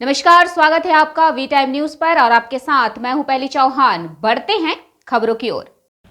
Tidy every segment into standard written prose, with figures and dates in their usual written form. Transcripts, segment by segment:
नमस्कार, स्वागत है आपका वी टाइम न्यूज पर और आपके साथ मैं हूं पहली चौहान। बढ़ते हैं खबरों की ओर।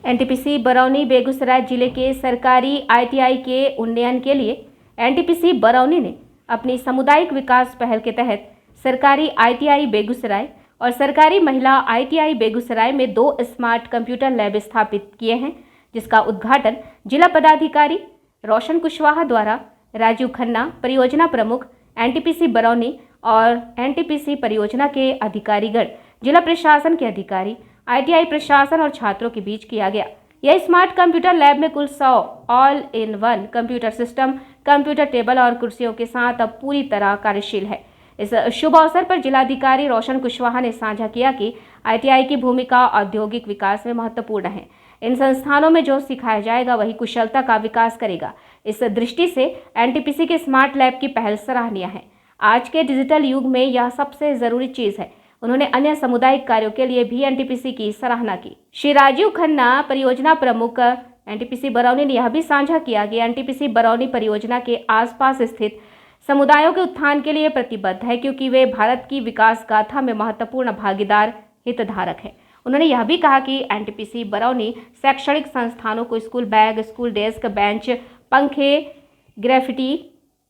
एनटीपीसी बरौनी बेगूसराय जिले के सरकारी आईटीआई के उन्नयन के लिए एनटीपीसी बरौनी ने अपनी सामुदायिक विकास पहल के तहत सरकारी आईटीआई बेगूसराय और सरकारी महिला आईटीआई बेगूसराय में 2 स्मार्ट कंप्यूटर लैब स्थापित किए हैं, जिसका उद्घाटन जिला पदाधिकारी रोशन कुशवाहा द्वारा राजीव खन्ना, परियोजना प्रमुख एनटीपीसी बरौनी और एनटीपीसी परियोजना के अधिकारीगण, जिला प्रशासन के अधिकारी, आईटीआई प्रशासन और छात्रों के बीच किया गया। यह स्मार्ट कंप्यूटर लैब में कुल 100 all in one computer system, computer table और कुर्सियों के साथ अब पूरी तरह कार्यशील है। इस शुभ अवसर पर जिलाधिकारी रोशन कुशवाहा ने साझा किया कि आईटीआई की भूमिका औद्योगिक विकास में महत्वपूर्ण है। इन संस्थानों में जो सिखाया जाएगा वही कुशलता का विकास करेगा। इस दृष्टि से एनटीपीसी के स्मार्ट लैब की पहल सराहनीय है। आज के डिजिटल युग में यह सबसे जरूरी चीज है। उन्होंने अन्य सामुदायिक कार्यों के लिए भी एनटीपीसी की सराहना की। श्री राजीव खन्ना, परियोजना प्रमुख एनटीपीसी बरौनी ने यह भी साझा किया कि एनटीपीसी बरौनी परियोजना के आसपास स्थित समुदायों के उत्थान के लिए प्रतिबद्ध है, क्योंकि वे भारत की विकास गाथा में महत्वपूर्ण भागीदार हितधारक है। उन्होंने यह भी कहा कि एनटीपीसी बरौनी शैक्षणिक संस्थानों को school bag, school desk, bench, पंखे, ग्रेफिटी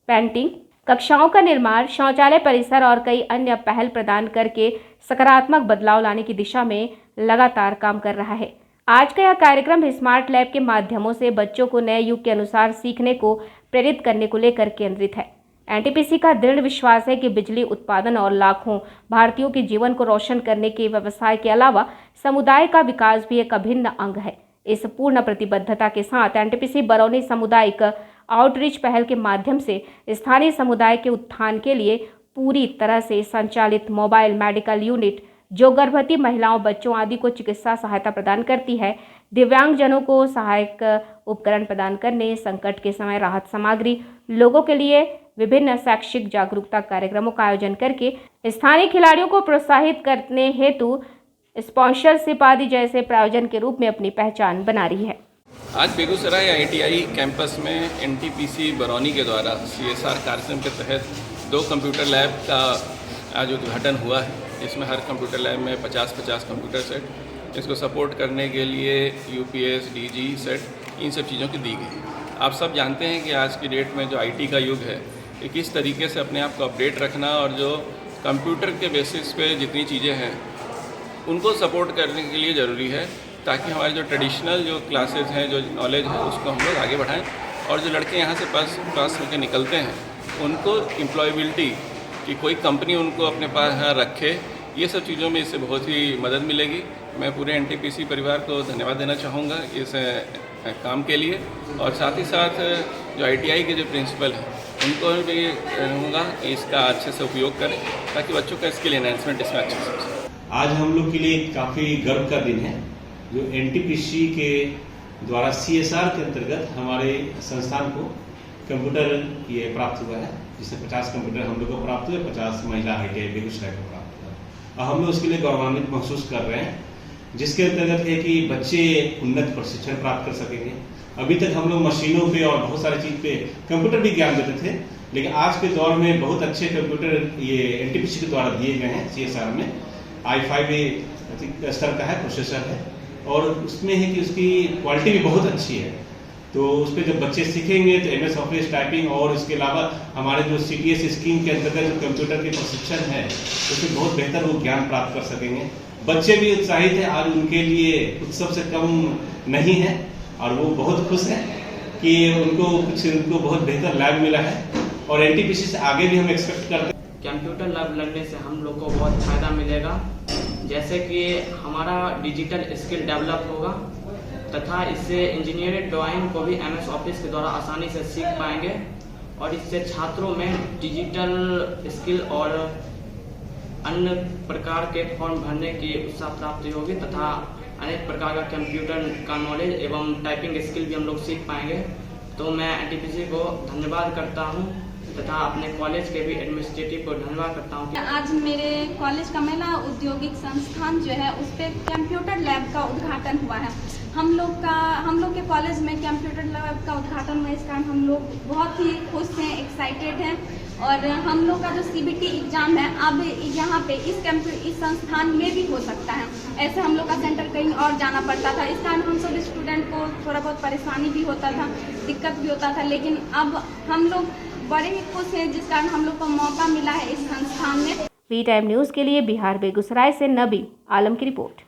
पेंटिंग, कक्षाओं का निर्माण, शौचालय परिसर और कई अन्य पहल प्रदान करके सकारात्मक बदलाव लाने की दिशा में लगातार काम कर रहा है। आज का यह कार्यक्रम स्मार्ट लैब के माध्यमों से बच्चों को नए युग के अनुसार सीखने को प्रेरित करने को लेकर केंद्रित है। एनटीपीसी का दृढ़ विश्वास है कि बिजली उत्पादन और लाखों भारतीयों के जीवन को रोशन करने के व्यवसाय के अलावा समुदाय का विकास भी एक अभिन्न अंग है। इस पूर्ण प्रतिबद्धता के साथ एनटीपीसी बरौनी सामुदायिक आउटरीच पहल के माध्यम से स्थानीय समुदाय के उत्थान के लिए पूरी तरह से संचालित मोबाइल मेडिकल यूनिट, जो गर्भवती महिलाओं, बच्चों आदि को चिकित्सा सहायता प्रदान करती है, दिव्यांगजनों को सहायक उपकरण प्रदान करने, संकट के समय राहत सामग्री, लोगों के लिए विभिन्न शैक्षिक जागरूकता कार्यक्रमों का आयोजन करके स्थानीय खिलाड़ियों को प्रोत्साहित करने हेतु स्पॉन्सरशिप आदि जैसे प्रायोजन के रूप में अपनी पहचान बना रही है। आज बेगूसराय आईटीआई कैंपस में एनटीपीसी बरौनी के द्वारा सीएसआर कार्यक्रम के तहत 2 कंप्यूटर लैब का आज उद्घाटन हुआ है। इसमें हर कंप्यूटर लैब में 50-50 कंप्यूटर सेट, इसको सपोर्ट करने के लिए यूपीएस, डीजी सेट, इन सब चीज़ों की दी गई। आप सब जानते हैं कि आज की डेट में जो आईटी का युग है, कि किस तरीके से अपने आप को अपडेट रखना और जो कंप्यूटर के बेसिस पे जितनी चीज़ें हैं उनको सपोर्ट करने के लिए ज़रूरी है, ताकि हमारे जो ट्रेडिशनल जो क्लासेस हैं, जो नॉलेज है, उसको हम लोग आगे बढ़ाएं और जो लड़के यहाँ से पास होकर निकलते हैं उनको एम्प्लॉयबिलिटी कि कोई कंपनी उनको अपने पास यहाँ रखे, ये सब चीज़ों में इससे बहुत ही मदद मिलेगी। मैं पूरे एनटीपीसी परिवार को धन्यवाद देना चाहूँगा इस काम के लिए, और साथ ही साथ जो आईटीआई के जो प्रिंसिपल हैं उनको भी कहूँगा कि इसका अच्छे से उपयोग करें, ताकि बच्चों का स्किल एनहांसमेंट इसमें अच्छे से हो सके। आज हम लोग के लिए काफ़ी गर्व का दिन है, जो एनटीपीसी के द्वारा सीएसआर के अंतर्गत हमारे संस्थान को कंप्यूटर ये प्राप्त हुआ है, जिससे 50 कंप्यूटर हम लोग को प्राप्त हुए, 50 महिला आईटीआई बेगूसराय को प्राप्त हुआ। और हम लोग उसके लिए गौरवान्वित महसूस कर रहे हैं, जिसके अंतर्गत है कि बच्चे उन्नत प्रशिक्षण प्राप्त कर सकेंगे। अभी तक हम लोग मशीनों पे और बहुत सारी चीज़ पे कंप्यूटर भी ज्ञान देते थे, लेकिन आज के दौर में बहुत अच्छे कंप्यूटर ये एनटीपीसी के द्वारा दिए गए हैं। सीएसआर में i5 स्तर का है, प्रोसेसर है, और उसमें है कि उसकी क्वालिटी भी बहुत अच्छी है। तो उस पर जब बच्चे सीखेंगे तो MS ऑफिस, टाइपिंग और इसके अलावा हमारे जो CTS स्कीम के अंतर्गत जो कंप्यूटर के प्रशिक्षण है, उसमें बहुत बेहतर वो ज्ञान प्राप्त कर सकेंगे। बच्चे भी उत्साहित हैं, आज उनके लिए उत्सव से कम नहीं है, और वो बहुत खुश हैं कि उनको बहुत बेहतर लैब मिला है, और एनटीपीसी से आगे भी हम एक्सपेक्ट करते हैं। कंप्यूटर लैब लगने से हम लोग को बहुत फ़ायदा मिलेगा, जैसे कि हमारा डिजिटल स्किल डेवलप होगा, तथा इससे इंजीनियरिंग ड्राइंग को भी MS ऑफिस के द्वारा आसानी से सीख पाएंगे, और इससे छात्रों में डिजिटल स्किल और अन्य प्रकार के फॉर्म भरने की उत्साह प्राप्ति होगी, तथा अनेक प्रकार का कंप्यूटर का नॉलेज एवं टाइपिंग स्किल भी हम लोग सीख पाएंगे। तो मैं एनटीपीसी को धन्यवाद करता हूँ, तथा अपने कॉलेज के भी एडमिनिस्ट्रेटिव को धन्यवाद करता हूँ। आज मेरे कॉलेज का महिला औद्योगिक संस्थान जो है उस पर कंप्यूटर लैब का उद्घाटन हुआ है। हम लोग के कॉलेज में कंप्यूटर लैब का उद्घाटन हुआ, इस कारण हम लोग बहुत ही खुश हैं, एक्साइटेड हैं, और हम लोग का जो CBT एग्जाम है अब यहाँ पे इस संस्थान में भी हो सकता है। ऐसे हम लोग का सेंटर कहीं और जाना पड़ता था, इस कारण हम सब स्टूडेंट को थोड़ा बहुत परेशानी भी होता था, दिक्कत भी होता था, लेकिन अब हम लोग बड़े ही खुश हैं जिस कारण हम लोग को मौका मिला है इस संस्थान में। वी टाइम न्यूज़ के लिए बिहार बेगूसराय से नबी आलम की रिपोर्ट।